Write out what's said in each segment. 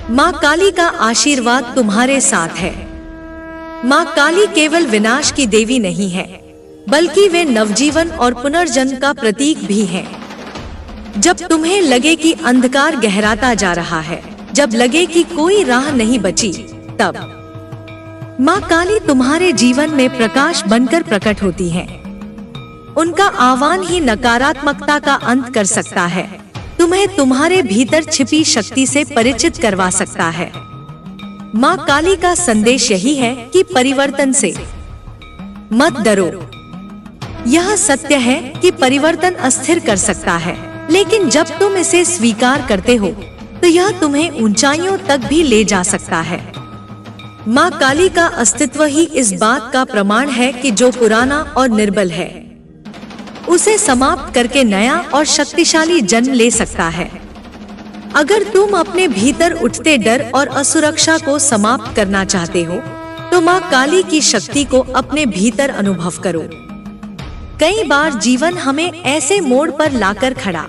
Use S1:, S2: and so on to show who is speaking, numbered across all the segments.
S1: माँ काली का आशीर्वाद तुम्हारे साथ है। माँ काली केवल विनाश की देवी नहीं है, बल्कि वे नवजीवन और पुनर्जन्म का प्रतीक भी हैं। जब तुम्हें लगे कि अंधकार गहराता जा रहा है, जब लगे कि कोई राह नहीं बची, तब माँ काली तुम्हारे जीवन में प्रकाश बनकर प्रकट होती हैं। उनका आह्वान ही नकारात्मकता का अंत कर सकता है, तुम्हें तुम्हारे भीतर छिपी शक्ति से परिचित करवा सकता है। माँ काली का संदेश यही है कि परिवर्तन से मत डरो। यह सत्य है कि परिवर्तन अस्थिर कर सकता है, लेकिन जब तुम इसे स्वीकार करते हो तो यह तुम्हें ऊंचाइयों तक भी ले जा सकता है। माँ काली का अस्तित्व ही इस बात का प्रमाण है कि जो पुराना और निर्बल है, उसे समाप्त करके नया और शक्तिशाली जन्म ले सकता है। अगर तुम अपने भीतर उठते डर और असुरक्षा को समाप्त करना चाहते हो, तो माँ काली की शक्ति को अपने भीतर अनुभव करो। कई बार जीवन हमें ऐसे मोड़ पर लाकर खड़ा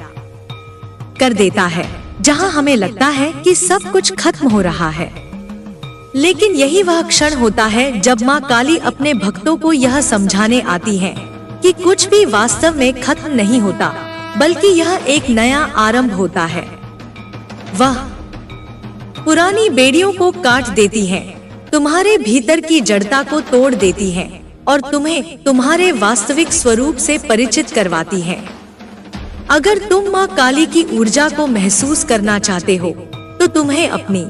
S1: कर देता है जहां हमें लगता है कि सब कुछ खत्म हो रहा है, लेकिन यही वह क्षण होता है जब माँ काली अपने भक्तों को यह समझाने आती हैं कि कुछ भी वास्तव में खत्म नहीं होता, बल्कि यह एक नया आरंभ होता है। वह पुरानी बेड़ियों को काट देती हैं, तुम्हारे भीतर की जड़ता को तोड़ देती हैं और तुम्हें तुम्हारे वास्तविक स्वरूप से परिचित करवाती हैं। अगर तुम माँ काली की ऊर्जा को महसूस करना चाहते हो, तो तुम्हें अपनी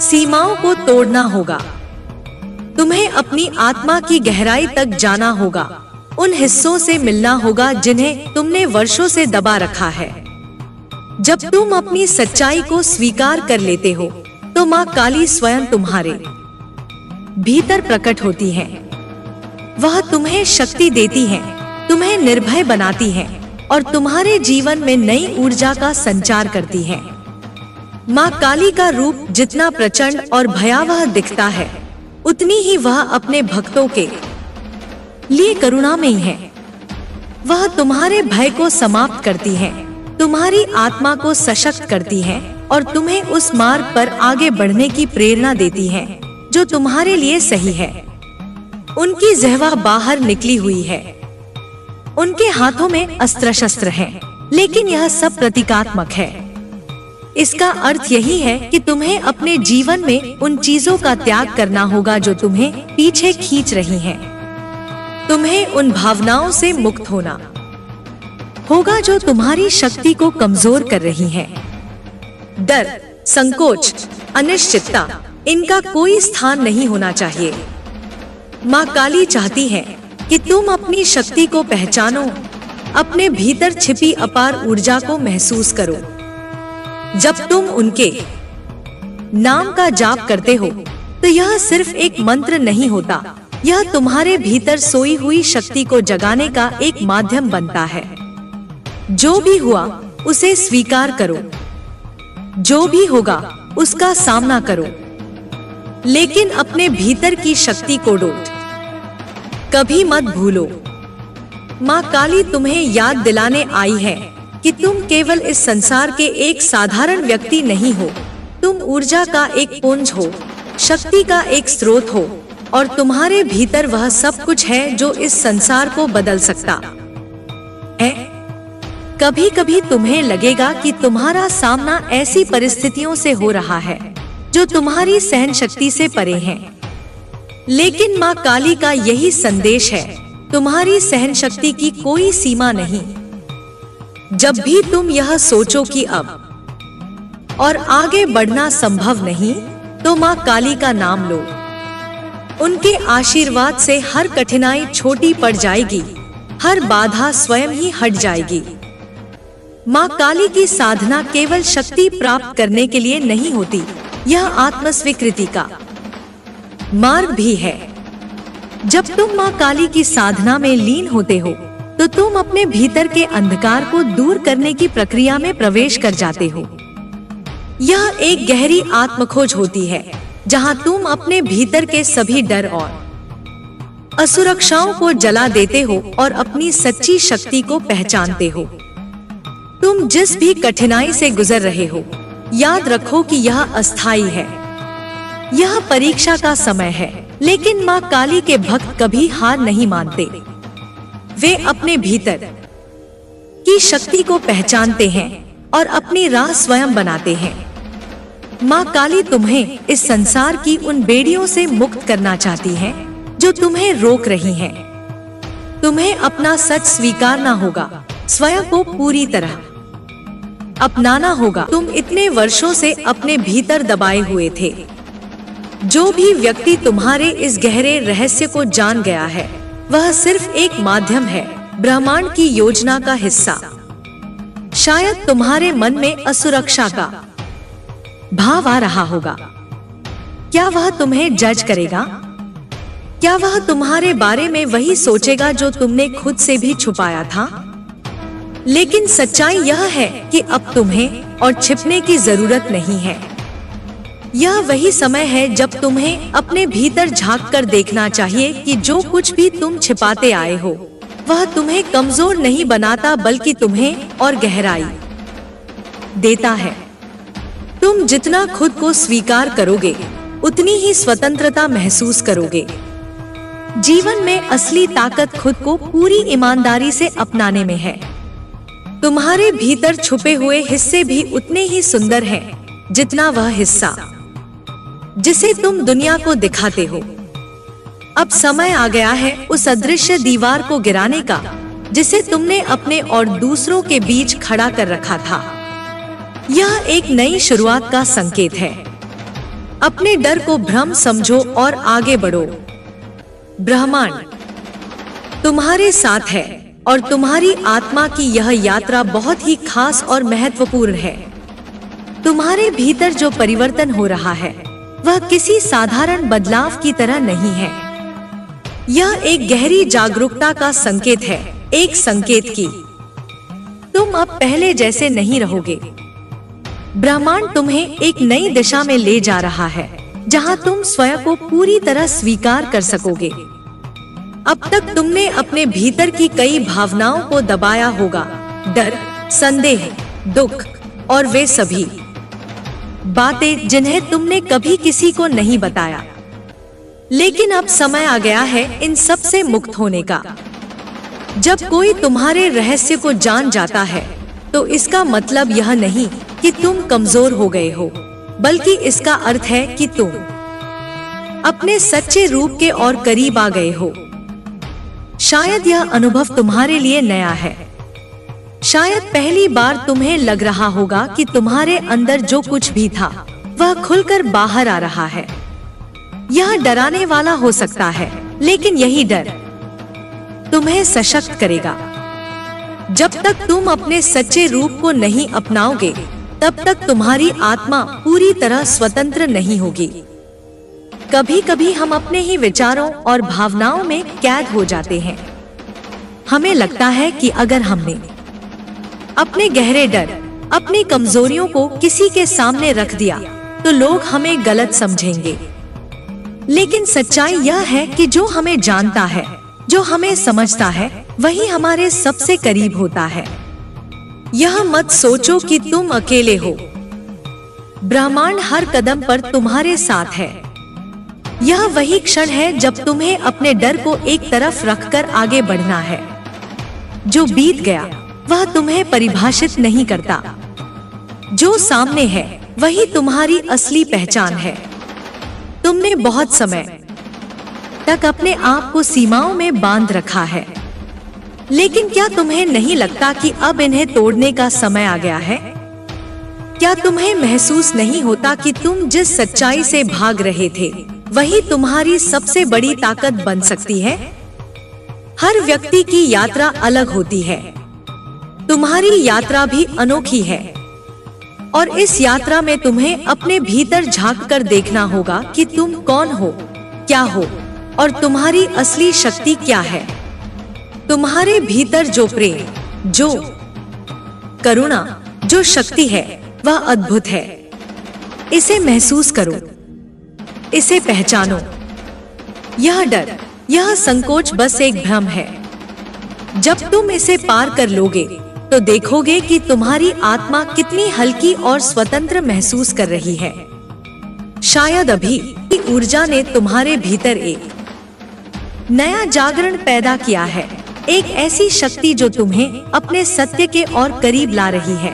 S1: सीमाओं को तोड़ना होगा। तुम्हें अपनी आत्मा की गहराई तक जाना होगा, उन हिस्सों से मिलना होगा जिन्हें तुमने वर्षों से दबा रखा है। जब तुम अपनी सच्चाई को स्वीकार कर लेते हो, तो माँ काली स्वयं तुम्हारे भीतर प्रकट होती है। वह तुम्हें शक्ति देती है, तुम्हें निर्भय बनाती है और तुम्हारे जीवन में नई ऊर्जा का संचार करती है। माँ काली का रूप जितना प्रचंड और भयावह दिखता है, उतनी ही वह अपने भक्तों के लिए करुणामयी है। वह तुम्हारे भय को समाप्त करती है, तुम्हारी आत्मा को सशक्त करती है और तुम्हें उस मार्ग पर आगे बढ़ने की प्रेरणा देती है जो तुम्हारे लिए सही है। उनकी ज़हवा बाहर निकली हुई है, उनके हाथों में अस्त्र शस्त्र हैं, लेकिन यह सब प्रतीकात्मक है। इसका अर्थ यही है कि तुम्हें अपने जीवन में उन चीजों का त्याग करना होगा जो तुम्हें पीछे खींच रही हैं। तुम्हें उन भावनाओं से मुक्त होना होगा जो तुम्हारी शक्ति को कमजोर कर रही हैं। डर, संकोच, अनिश्चितता, इनका कोई स्थान नहीं होना चाहिए। माँ काली चाहती है कि तुम अपनी शक्ति को पहचानो, अपने भीतर छिपी अपार ऊर्जा को महसूस करो। जब तुम उनके नाम का जाप करते हो, तो यह सिर्फ एक मंत्र नहीं होता, यह तुम्हारे भीतर सोई हुई शक्ति को जगाने का एक माध्यम बनता है। जो भी हुआ उसे स्वीकार करो, जो भी होगा उसका सामना करो, लेकिन अपने भीतर की शक्ति को कभी मत भूलो। माँ काली तुम्हें याद दिलाने आई है कि तुम केवल इस संसार के एक साधारण व्यक्ति नहीं हो, तुम ऊर्जा का एक पुंज हो, शक्ति का एक स्रोत हो और तुम्हारे भीतर वह सब कुछ है जो इस संसार को बदल सकता है। कभी कभी तुम्हें लगेगा कि तुम्हारा सामना ऐसी परिस्थितियों से हो रहा है जो तुम्हारी सहन शक्ति से परे हैं, लेकिन माँ काली का यही संदेश है, तुम्हारी सहन शक्ति की कोई सीमा नहीं। जब भी तुम यह सोचो कि अब और आगे बढ़ना संभव नहीं, तो माँ काली का नाम लो। उनके आशीर्वाद से हर कठिनाई छोटी पड़ जाएगी, हर बाधा स्वयं ही हट जाएगी। माँ काली की साधना केवल शक्ति प्राप्त करने के लिए नहीं होती, यह आत्मस्वीकृति का मार्ग भी है। जब तुम माँ काली की साधना में लीन होते हो, तो तुम अपने भीतर के अंधकार को दूर करने की प्रक्रिया में प्रवेश कर जाते हो। यह एक गहरी आत्मखोज होती है, जहां तुम अपने भीतर के सभी डर और असुरक्षाओं को जला देते हो और अपनी सच्ची शक्ति को पहचानते हो। तुम जिस भी कठिनाई से गुजर रहे हो, याद रखो कि यह अस्थायी है, यह परीक्षा का समय है। लेकिन माँ काली के भक्त कभी हार नहीं मानते। वे अपने भीतर की शक्ति को पहचानते हैं और अपनी राह स्वयं बनाते हैं। माँ काली तुम्हें इस संसार की उन बेड़ियों से मुक्त करना चाहती है जो तुम्हें रोक रही हैं। तुम्हें अपना सच स्वीकारना होगा, स्वयं को पूरी तरह अपनाना होगा। तुम इतने वर्षों से अपने भीतर दबाए हुए थे। जो भी व्यक्ति तुम्हारे इस गहरे रहस्य को जान गया है, वह सिर्फ एक माध्यम है, ब्रह्मांड की योजना का हिस्सा। शायद तुम्हारे मन में असुरक्षा का भाव आ रहा होगा। क्या वह तुम्हें जज करेगा? क्या वह तुम्हारे बारे में वही सोचेगा जो तुमने खुद से भी छुपाया था? लेकिन सच्चाई यह है कि अब तुम्हें और छिपने की जरूरत नहीं है। यह वही समय है जब तुम्हें अपने भीतर झांक कर देखना चाहिए कि जो कुछ भी तुम छिपाते आए हो, वह तुम्हें कमजोर नहीं बनाता बल्कि तुम्हें और गहराई देता है। तुम जितना खुद को स्वीकार करोगे, उतनी ही स्वतंत्रता महसूस करोगे। जीवन में असली ताकत खुद को पूरी ईमानदारी से अपनाने में है। तुम्हारे भीतर छुपे हुए हिस्से भी उतने ही सुंदर हैं जितना वह हिस्सा जिसे तुम दुनिया को दिखाते हो। अब समय आ गया है उस अदृश्य दीवार को गिराने का जिसे तुमने अपने और दूसरों के बीच खड़ा कर रखा था। यह एक नई शुरुआत का संकेत है। अपने डर को भ्रम समझो और आगे बढ़ो। ब्रह्मांड तुम्हारे साथ है और तुम्हारी आत्मा की यह यात्रा बहुत ही खास और महत्वपूर्ण है। तुम्हारे भीतर जो परिवर्तन हो रहा है, वह किसी साधारण बदलाव की तरह नहीं है। यह एक गहरी जागरूकता का संकेत है, एक संकेत कि तुम अब पहले जैसे नहीं रहोगे। ब्रह्मांड तुम्हें एक नई दिशा में ले जा रहा है, जहां तुम स्वयं को पूरी तरह स्वीकार कर सकोगे। अब तक तुमने अपने भीतर की कई भावनाओं को दबाया होगा, डर, संदेह, दुख और वे सभी बातें जिन्हें तुमने कभी किसी को नहीं बताया। लेकिन अब समय आ गया है इन सब से मुक्त होने का। जब कोई तुम्हारे रहस्य को जान जाता है, तो इसका मतलब यह नहीं कि तुम कमजोर हो गए हो, बल्कि इसका अर्थ है कि तुम अपने सच्चे रूप के और करीब आ गए हो। शायद यह अनुभव तुम्हारे लिए नया है। शायद पहली बार तुम्हें लग रहा होगा कि तुम्हारे अंदर जो कुछ भी था, वह खुलकर बाहर आ रहा है। यह डराने वाला हो सकता है, लेकिन यही डर तुम्हें सशक्त करेगा। जब तक तुम अपने सच्चे रूप को नहीं अपनाओगे, तब तक तुम्हारी आत्मा पूरी तरह स्वतंत्र नहीं होगी। कभी कभी हम अपने ही विचारों और भावनाओं में कैद हो जाते हैं। हमें लगता है कि अगर हमने अपने गहरे डर, अपनी कमजोरियों को किसी के सामने रख दिया, तो लोग हमें गलत समझेंगे। लेकिन सच्चाई यह है कि जो हमें जानता है, जो हमें समझता है, वही हमारे सबसे करीब होता है। यह मत सोचो कि तुम अकेले हो। ब्रह्मांड हर कदम पर तुम्हारे साथ है। यह वही क्षण है जब तुम्हें अपने डर को एक तरफ रखकर आगे बढ़ना है। जो बीत गया वह तुम्हें परिभाषित नहीं करता। जो सामने है वही तुम्हारी असली पहचान है। तुमने बहुत समय तक अपने आप को सीमाओं में बांध रखा है, लेकिन क्या तुम्हें नहीं लगता कि अब इन्हें तोड़ने का समय आ गया है? क्या तुम्हें महसूस नहीं होता कि तुम जिस सच्चाई से भाग रहे थे, वही तुम्हारी सबसे बड़ी ताकत बन सकती है? हर व्यक्ति की यात्रा अलग होती है। तुम्हारी यात्रा भी अनोखी है, और इस यात्रा में तुम्हें अपने भीतर झांक कर देखना होगा कि तुम कौन हो, क्या हो और तुम्हारी असली शक्ति क्या है। तुम्हारे भीतर जो प्रेम, जो करुणा, जो शक्ति है, वह अद्भुत है। इसे महसूस करो, इसे पहचानो। यह डर, यह संकोच बस एक भ्रम है। जब तुम इसे पार कर लोगे, तो देखोगे कि तुम्हारी आत्मा कितनी हल्की और स्वतंत्र महसूस कर रही है। शायद अभी की ऊर्जा ने तुम्हारे भीतर एक नया जागरण पैदा किया है, एक ऐसी शक्ति जो तुम्हें अपने सत्य के और करीब ला रही है।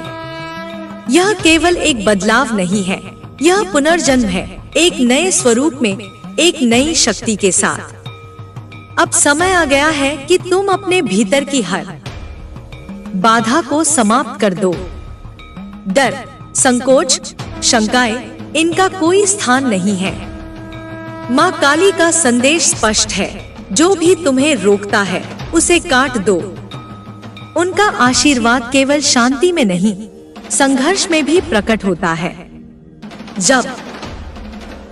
S1: यह केवल एक बदलाव नहीं है, यह पुनर्जन्म है, एक नए स्वरूप में, एक नई शक्ति के साथ। अब समय आ गया है कि तुम अपने भीतर की हर बाधा को समाप्त कर दो। डर, संकोच, शंकाएं, इनका कोई स्थान नहीं है। माँ काली का संदेश स्पष्ट है, जो भी तुम्हें रोकता है उसे काट दो। उनका आशीर्वाद केवल शांति में नहीं, संघर्ष में भी प्रकट होता है। जब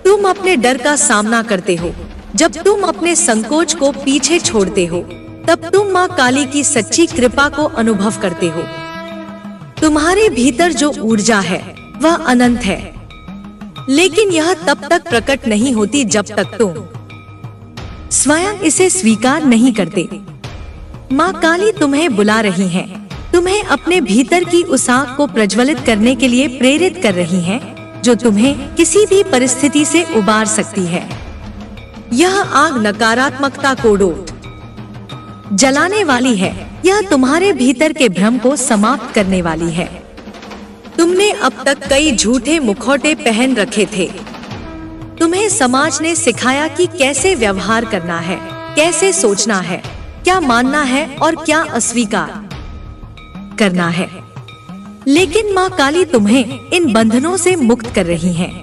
S1: तुम अपने डर का सामना करते हो, जब तुम अपने संकोच को पीछे छोड़ते हो, तब तुम माँ काली की सच्ची कृपा को अनुभव करते हो। तुम्हारे भीतर जो ऊर्जा है वह अनंत है, लेकिन यह तब तक प्रकट नहीं होती जब तक तुम स्वयं इसे स्वीकार नहीं करते। माँ काली तुम्हें बुला रही हैं, तुम्हें अपने भीतर की उस आग को प्रज्वलित करने के लिए प्रेरित कर रही हैं, जो तुम्हें किसी भी परिस्थिति से उबार सकती है। यह आग नकारात्मकता को डोट जलाने वाली है, यह तुम्हारे भीतर के भ्रम को समाप्त करने वाली है। तुमने अब तक कई झूठे मुखौटे पहन रखे थे। तुम्हें समाज ने सिखाया कि कैसे व्यवहार करना है, कैसे सोचना है, क्या मानना है और क्या अस्वीकार करना है। लेकिन माँ काली तुम्हें इन बंधनों से मुक्त कर रही हैं।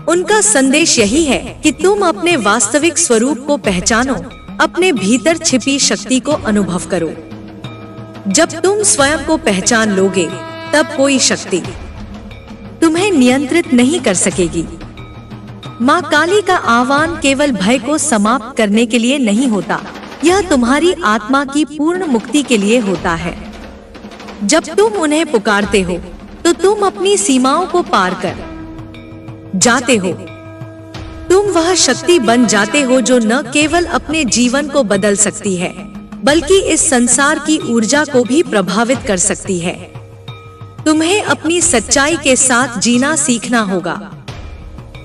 S1: उनका संदेश यही है कि तुम अपने वास्तविक स्वरूप को पहचानो, अपने भीतर छिपी शक्ति को अनुभव करो। जब तुम स्वयं को पहचान लोगे, तब कोई शक्ति तुम्हें नियंत्रित नहीं कर सकेगी। माँ काली का आह्वान केवल भय को समाप्त करने के लिए नहीं होता, यह तुम्हारी आत्मा की पूर्ण मुक्ति के लिए होता है। जब तुम उन्हें पुकारते हो, तो तुम अपनी सीमाओं को पार कर जाते हो। तुम वह शक्ति बन जाते हो जो न केवल अपने जीवन को बदल सकती है, बल्कि इस संसार की ऊर्जा को भी प्रभावित कर सकती है। तुम्हें अपनी सच्चाई के साथ जीना सीखना होगा।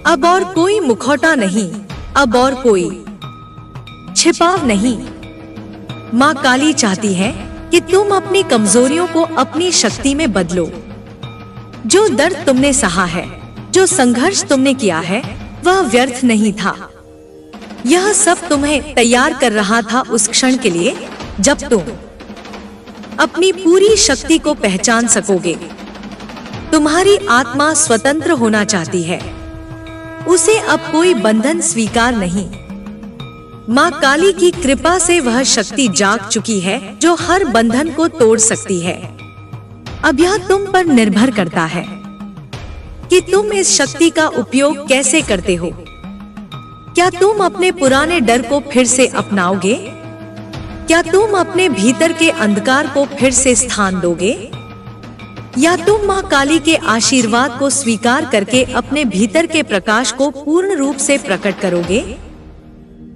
S1: अब और कोई मुखौटा नहीं, अब और कोई छिपाव नहीं। माँ काली चाहती है कि तुम अपनी कमजोरियों को अपनी शक्ति में बदलो। जो दर्द तुमने सहा है, जो संघर्ष तुमने किया है, वह व्यर्थ नहीं था। यह सब तुम्हें तैयार कर रहा था उस क्षण के लिए जब तुम अपनी पूरी शक्ति को पहचान सकोगे। तुम्हारी आत्मा स्वतंत्र होना चाहती है, उसे अब कोई बंधन स्वीकार नहीं। माँ काली की कृपा से वह शक्ति जाग चुकी है जो हर बंधन को तोड़ सकती है। अब यह तुम पर निर्भर करता है कि तुम इस शक्ति का उपयोग कैसे करते हो। क्या तुम अपने पुराने डर को फिर से अपनाओगे? क्या तुम अपने भीतर के अंधकार को फिर से स्थान दोगे? या तुम माँ काली के आशीर्वाद को स्वीकार करके अपने भीतर के प्रकाश को पूर्ण रूप से प्रकट करोगे?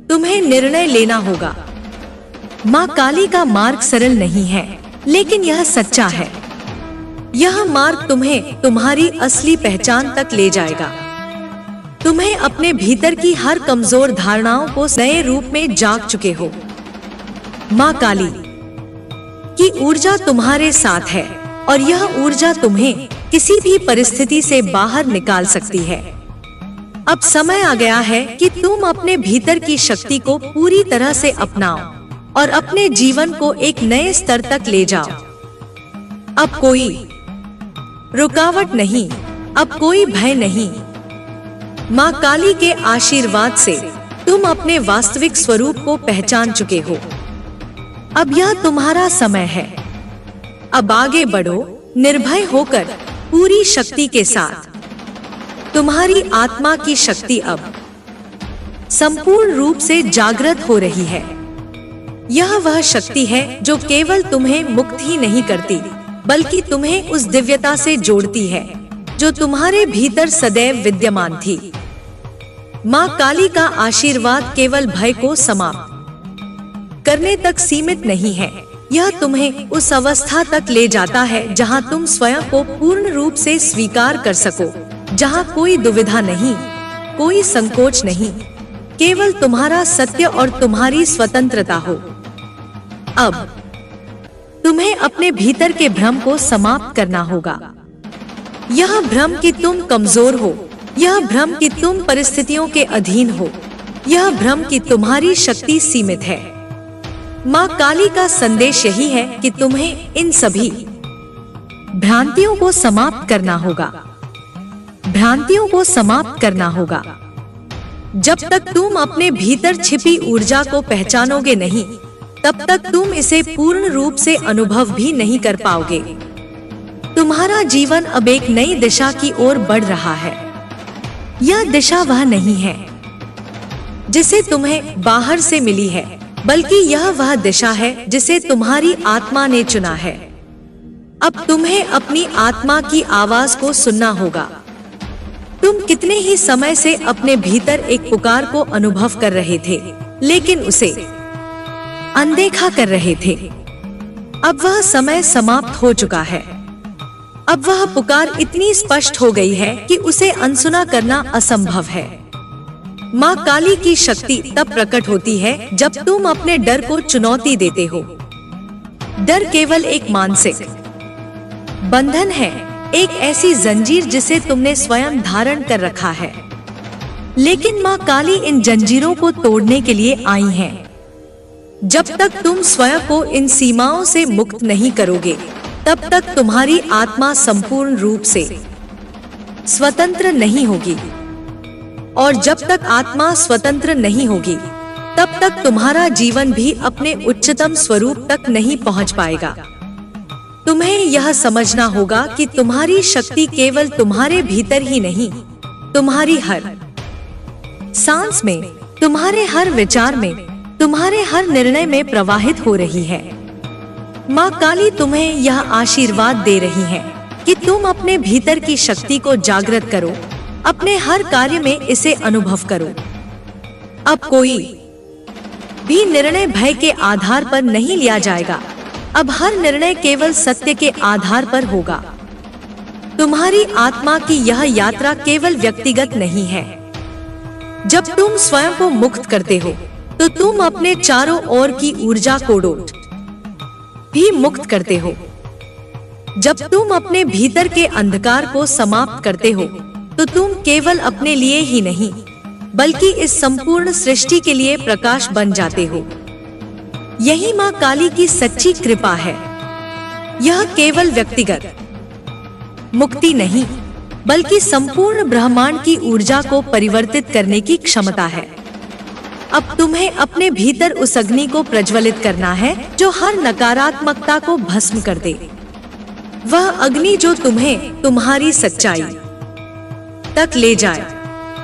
S1: तुम्हें निर्णय लेना होगा। माँ काली का मार्ग सरल नहीं है, लेकिन यह सच्चा है। यह मार्ग तुम्हें तुम्हारी असली पहचान तक ले जाएगा। तुम्हें अपने भीतर की हर कमजोर धारणाओं को नए रूप में जाग चुके हो। माँ काली की ऊर्जा तुम्हारे साथ है और यह ऊर्जा तुम्हें किसी भी परिस्थिति से बाहर निकाल सकती है। अब समय आ गया है कि तुम अपने भीतर की शक्ति को पूरी तरह से अपनाओ और अपने जीवन को एक नए स्तर तक ले जाओ। अब कोई रुकावट नहीं, अब कोई भय नहीं। माँ काली के आशीर्वाद से तुम अपने वास्तविक स्वरूप को पहचान चुके हो। अब यह तुम्हारा समय है। अब आगे बढ़ो, निर्भय होकर, पूरी शक्ति के साथ। तुम्हारी आत्मा की शक्ति अब संपूर्ण रूप से जागृत हो रही है। यह वह शक्ति है जो केवल तुम्हें मुक्त ही नहीं करती, बल्कि तुम्हें उस दिव्यता से जोड़ती है जो तुम्हारे भीतर सदैव विद्यमान थी। माँ काली का आशीर्वाद केवल भय को समाप्त करने तक सीमित नहीं है, यह तुम्हें उस अवस्था तक ले जाता है जहां तुम स्वयं को पूर्ण रूप से स्वीकार कर सको, जहां कोई दुविधा नहीं, कोई संकोच नहीं, केवल तुम्हारा सत्य और तुम्हारी स्वतंत्रता हो। अब तुम्हें अपने भीतर के भ्रम को समाप्त करना होगा। यह भ्रम कि तुम कमजोर हो, यह भ्रम कि तुम परिस्थितियों के अधीन हो, यह भ्रम कि तुम्हारी शक्ति सीमित है। माँ काली का संदेश यही है कि तुम्हें इन सभी भ्रांतियों को समाप्त करना होगा, भ्रांतियों को समाप्त करना होगा। जब तक तुम अपने भीतर छिपी ऊर्जा को पहचानोगे नहीं, तब तक तुम इसे पूर्ण रूप से अनुभव भी नहीं कर पाओगे। तुम्हारा जीवन अब एक नई दिशा की ओर बढ़ रहा है। यह दिशा वह नहीं है जिसे तुम्हें बाहर से मिली है, बल्कि यह वह दिशा है जिसे तुम्हारी आत्मा ने चुना है। अब तुम्हें अपनी आत्मा की आवाज को सुनना होगा। तुम कितने ही समय से अपने भीतर एक पुकार को अनुभव कर रहे थे, लेकिन उसे अनदेखा कर रहे थे। अब वह समय समाप्त हो चुका है। अब वह पुकार इतनी स्पष्ट हो गई है कि उसे अनसुना करना असंभव है। माँ काली की शक्ति तब प्रकट होती है जब तुम अपने डर को चुनौती देते हो। डर केवल एक मानसिक बंधन है, एक ऐसी जंजीर जिसे तुमने स्वयं धारण कर रखा है। लेकिन माँ काली इन जंजीरों को तोड़ने के लिए आई हैं। जब तक तुम स्वयं को इन सीमाओं से मुक्त नहीं करोगे, तब तक तुम्हारी आत्मा संपूर्ण रूप से स्वतंत्र नहीं होगी। और जब तक आत्मा स्वतंत्र नहीं होगी, तब तक तुम्हारा जीवन भी अपने उच्चतम स्वरूप तक नहीं पहुंच पाएगा। तुम्हें यह समझना होगा कि तुम्हारी शक्ति केवल तुम्हारे भीतर ही नहीं, तुम्हारी हर सांस में, तुम्हारे हर विचार में, तुम्हारे हर निर्णय में प्रवाहित हो रही है। माँ काली तुम्हें यह आशीर्वाद दे रही है कि तुम अपने भीतर की शक्ति को जागृत करो, अपने हर कार्य में इसे अनुभव करो। अब कोई भी निर्णय भय के आधार पर नहीं लिया जाएगा। अब हर निर्णय केवल सत्य के आधार पर होगा। तुम्हारी आत्मा की यह यात्रा केवल व्यक्तिगत नहीं है। जब तुम स्वयं को मुक्त करते हो, तो तुम अपने चारों ओर की ऊर्जा कोडोट भी मुक्त करते हो। जब तुम अपने भीतर के अंधकार को समाप्त करते हो, तो तुम केवल अपने लिए ही नहीं, बल्कि इस संपूर्ण सृष्टि के लिए प्रकाश बन जाते हो। यही माँ काली की सच्ची कृपा है। यह केवल व्यक्तिगत मुक्ति नहीं, बल्कि संपूर्ण ब्रह्मांड की ऊर्जा को परिवर्तित करने की क्षमता है। अब तुम्हें अपने भीतर उस अग्नि को प्रज्वलित करना है जो हर नकारात्मकता को भस्म कर दे। वह अग्नि जो तुम्हें तुम्हारी सच्चाई तक ले जाए,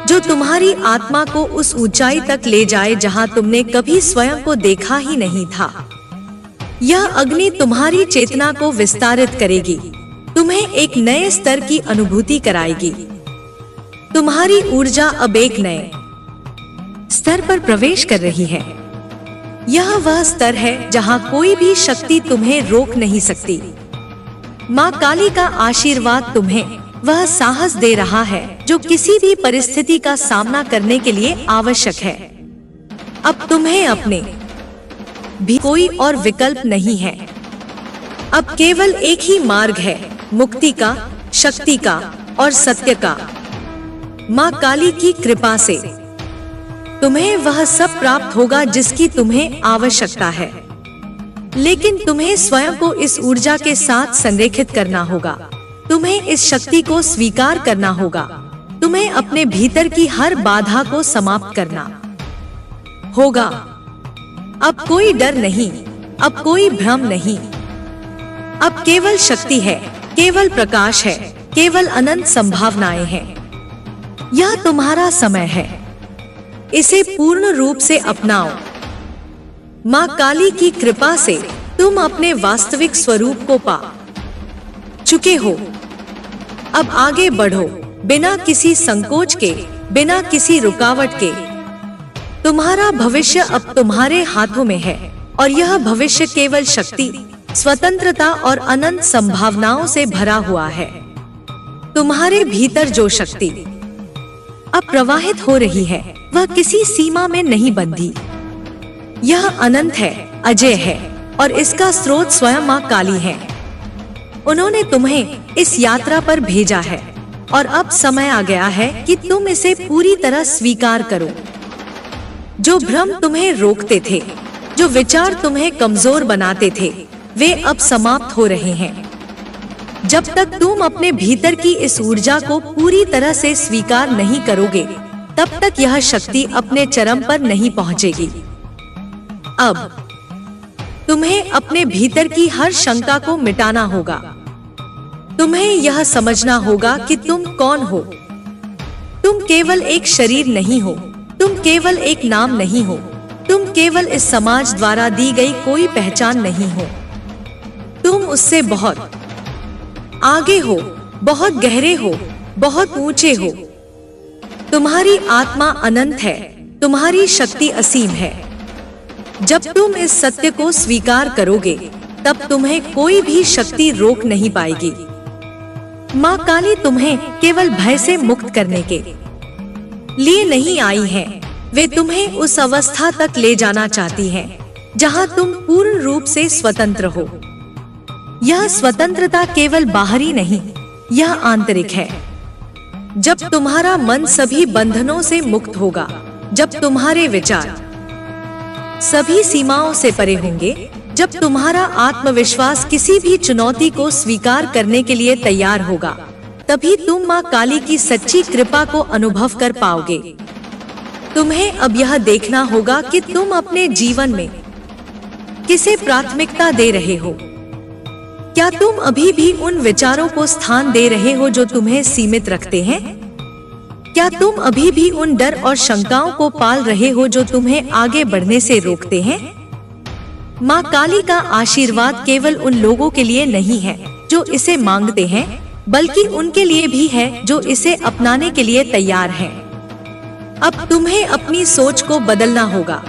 S1: जो तुम्हारी आत्मा को उस ऊंचाई तक ले जाए जहां तुमने कभी स्वयं को देखा ही नहीं था। यह अग्नि तुम्हारी चेतना को विस्तारित करेगी, तुम्हें एक नए स्तर की अनुभूति कराएगी। तुम्हारी ऊर्जा अब एक नए स्तर पर प्रवेश कर रही है। यह वह स्तर है जहां कोई भी शक्ति तुम्हें रोक नहीं सकती। माँ काली का आशीर्वाद तुम्हें वह साहस दे रहा है जो किसी भी परिस्थिति का सामना करने के लिए आवश्यक है। अब तुम्हें अपने भी कोई और विकल्प नहीं है। अब केवल एक ही मार्ग है, मुक्ति का, शक्ति का और सत्य का। माँ काली की कृपा से तुम्हें वह सब प्राप्त होगा जिसकी तुम्हें आवश्यकता है। लेकिन तुम्हें स्वयं को इस ऊर्जा के साथ संरेखित करना होगा। तुम्हें इस शक्ति को स्वीकार करना होगा। तुम्हें अपने भीतर की हर बाधा को समाप्त करना होगा। अब कोई डर नहीं, अब कोई भ्रम नहीं। अब केवल शक्ति है, केवल प्रकाश है, केवल अनंत संभावनाएं हैं। यह तुम्हारा समय है, इसे पूर्ण रूप से अपनाओ। माँ काली की कृपा से तुम अपने वास्तविक स्वरूप को पा चुके हो। अब आगे बढ़ो, बिना किसी संकोच के, बिना किसी रुकावट के। तुम्हारा भविष्य अब तुम्हारे हाथों में है। और यह भविष्य केवल शक्ति, स्वतंत्रता और अनंत संभावनाओं से भरा हुआ है। तुम्हारे भीतर जो शक्ति अब प्रवाहित हो रही है वह किसी सीमा में नहीं बंधी। यह अनंत है, अजय है और इसका स्रोत स्वयं मां काली है। उन्होंने तुम्हें इस यात्रा पर भेजा है और अब समय आ गया है कि तुम इसे पूरी तरह स्वीकार करो। जो भ्रम तुम्हें रोकते थे, जो विचार तुम्हें कमजोर बनाते थे, वे अब समाप्त हो रहे हैं। जब तक तुम अपने भीतर की इस ऊर्जा को पूरी तरह से स्वीकार नहीं करोगे, तब तक यह शक्ति अपने चरम पर नहीं पहुंचेगी। अब तुम्हें अपने भीतर की हर शंका को मिटाना होगा। तुम्हें यह समझना होगा कि तुम कौन हो। तुम केवल एक शरीर नहीं हो, तुम केवल एक नाम नहीं हो, तुम केवल इस समाज द्वारा दी गई कोई पहचान नहीं हो। तुम उससे बहुत आगे हो, बहुत गहरे हो, बहुत ऊंचे हो। तुम्हारी आत्मा अनंत है, तुम्हारी शक्ति असीम है। जब तुम इस सत्य को स्वीकार करोगे, तब तुम्हें कोई भी शक्ति रोक नहीं पाएगी। मां काली तुम्हें केवल भय से मुक्त करने के लिए नहीं आई है, वे तुम्हें उस अवस्था तक ले जाना चाहती हैं, जहां तुम पूर्ण रूप से स्वतंत्र हो। यह स्वतंत्रता केवल बाहरी नहीं, यह आंतरिक है। जब तुम्हारा मन सभी बंधनों से मुक्त होगा, जब तुम्हारे विचार सभी सीमाओं से परे होंगे, जब तुम्हारा आत्मविश्वास किसी भी चुनौती को स्वीकार करने के लिए तैयार होगा, तभी तुम मां काली की सच्ची कृपा को अनुभव कर पाओगे। तुम्हें अब यह देखना होगा कि तुम अपने जीवन में किसे प्राथमिकता दे रहे हो। क्या तुम अभी भी उन विचारों को स्थान दे रहे हो जो तुम्हें सीमित रखते हैं? क्या तुम अभी भी उन डर और शंकाओं को पाल रहे हो जो तुम्हें आगे बढ़ने से रोकते हैं? मां काली का आशीर्वाद केवल उन लोगों के लिए नहीं है जो इसे मांगते हैं, बल्कि उनके लिए भी है जो इसे अपनाने के लिए तैयार हैं। अब तुम्हें अपनी सोच को बदलना होगा।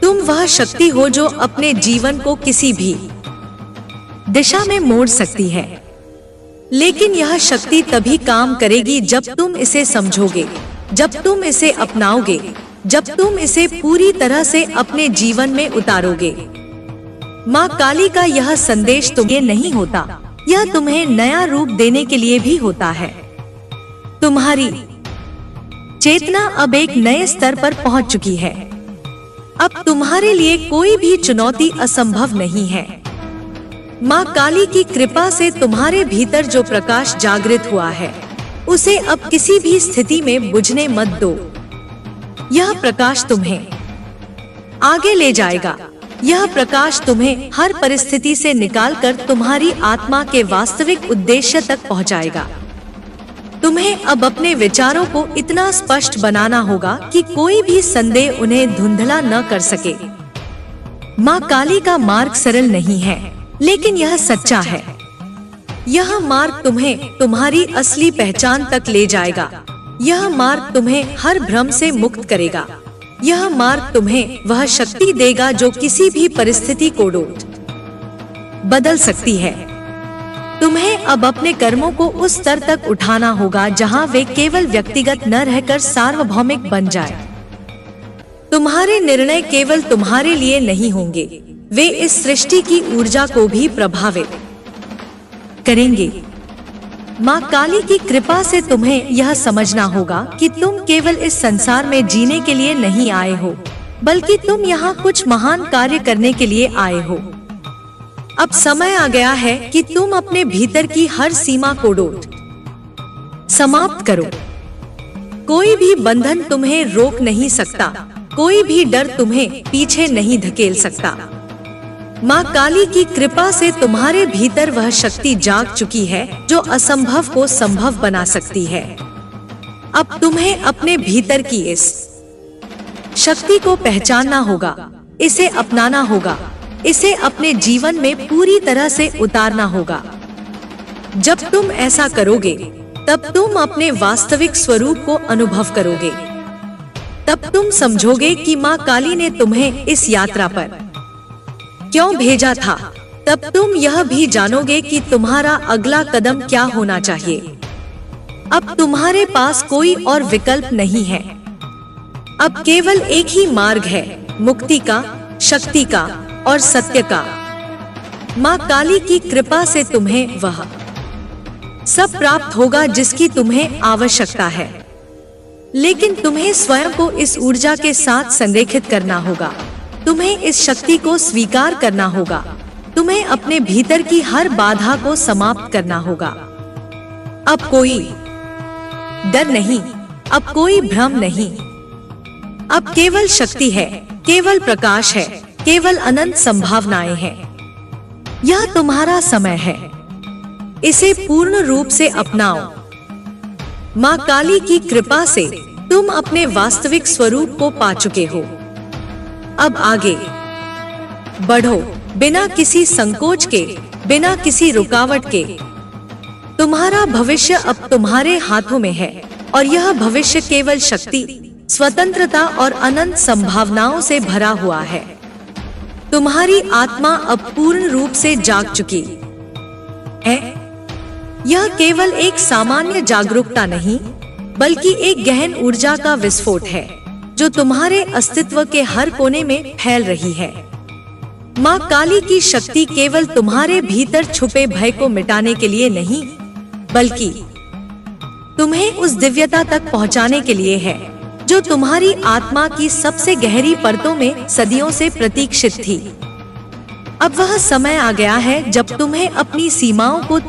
S1: तुम वह शक्ति हो जो अपने जीवन को किसी भी दिशा में मोड़ सकती है, लेकिन यह शक्ति तभी काम करेगी जब तुम इसे समझोगे, जब तुम इसे अपनाओगे, जब तुम इसे पूरी तरह से अपने जीवन में उतारोगे। मां काली का यह संदेश तुम्हें नहीं होता, यह तुम्हें नया रूप देने के लिए भी होता है। तुम्हारी चेतना अब एक नए स्तर पर पहुंच चुकी है। अब तुम्हारे लिए कोई भी चुनौती असंभव नहीं है। मां काली की कृपा से तुम्हारे भीतर जो प्रकाश जागृत हुआ है, उसे अब किसी भी स्थिति में बुझने मत दो। यह प्रकाश तुम्हें आगे ले जाएगा। यह प्रकाश तुम्हें हर परिस्थिति से निकालकर तुम्हारी आत्मा के वास्तविक उद्देश्य तक पहुंचाएगा। तुम्हें अब अपने विचारों को इतना स्पष्ट बनाना होगा कि कोई भी संदेह उन्हें धुंधला न कर सके। मां काली का मार्ग सरल नहीं है, लेकिन यह सच्चा है। यह मार्ग तुम्हें तुम्हारी असली पहचान तक ले जाएगा। यह मार्ग तुम्हें हर भ्रम से मुक्त करेगा। यह मार्ग तुम्हें वह शक्ति देगा जो किसी भी परिस्थिति को बदल सकती है। तुम्हें अब अपने कर्मों को उस स्तर तक उठाना होगा जहां वे केवल व्यक्तिगत न रहकर सार्वभौमिक बन जाए। तुम्हारे निर्णय केवल तुम्हारे लिए नहीं होंगे, वे इस सृष्टि की ऊर्जा को भी प्रभावित करेंगे। मां काली की कृपा से तुम्हें यह समझना होगा कि तुम केवल इस संसार में जीने के लिए नहीं आए हो, बल्कि तुम यहाँ कुछ महान कार्य करने के लिए आए हो। अब समय आ गया है कि तुम अपने भीतर की हर सीमा को समाप्त करो। कोई भी बंधन तुम्हें रोक नहीं सकता, कोई भी डर तुम्हें पीछे नहीं धकेल सकता। मां काली की कृपा से तुम्हारे भीतर वह शक्ति जाग चुकी है जो असंभव को संभव बना सकती है। अब तुम्हें अपने भीतर की इस शक्ति को पहचानना होगा, इसे अपनाना होगा, इसे अपने जीवन में पूरी तरह से उतारना होगा। जब तुम ऐसा करोगे, तब तुम अपने वास्तविक स्वरूप को अनुभव करोगे। तब तुम समझोगे कि मां काली ने तुम्हें इस यात्रा पर क्यों भेजा था, तब तुम यह भी जानोगे कि तुम्हारा अगला कदम क्या होना चाहिए। अब तुम्हारे पास कोई और विकल्प नहीं है। अब केवल एक ही मार्ग है, मुक्ति का, शक्ति का और सत्य का। माँ काली की कृपा से तुम्हें वह सब प्राप्त होगा जिसकी तुम्हें आवश्यकता है, लेकिन तुम्हें स्वयं को इस ऊर्जा के साथ संरेखित करना होगा। तुम्हें इस शक्ति को स्वीकार करना होगा। तुम्हें अपने भीतर की हर बाधा को समाप्त करना होगा। अब कोई डर नहीं, अब कोई भ्रम नहीं, अब केवल शक्ति है, केवल प्रकाश है, केवल अनंत संभावनाएं हैं। यह तुम्हारा समय है, इसे पूर्ण रूप से अपनाओ। माँ काली की कृपा से तुम अपने वास्तविक स्वरूप को पा चुके हो। अब आगे बढ़ो, बिना किसी संकोच के, बिना किसी रुकावट के। तुम्हारा भविष्य अब तुम्हारे हाथों में है, और यह भविष्य केवल शक्ति, स्वतंत्रता और अनंत संभावनाओं से भरा हुआ है। तुम्हारी आत्मा अब पूर्ण रूप से जाग चुकी है। यह केवल एक सामान्य जागरूकता नहीं, बल्कि एक गहन ऊर्जा का विस्फोट है, जो तुम्हारे अस्तित्व के हर कोने में फैल रही है। माँ काली की शक्ति केवल तुम्हारे भीतर छुपे भय को मिटाने के लिए नहीं, बल्कि तुम्हें उस दिव्यता तक पहुँचाने के लिए है, जो तुम्हारी आत्मा की सबसे गहरी परतों में सदियों से प्रतीक्षित थी। अब वह समय आ गया है जब तुम्हें अपनी सीमाओं को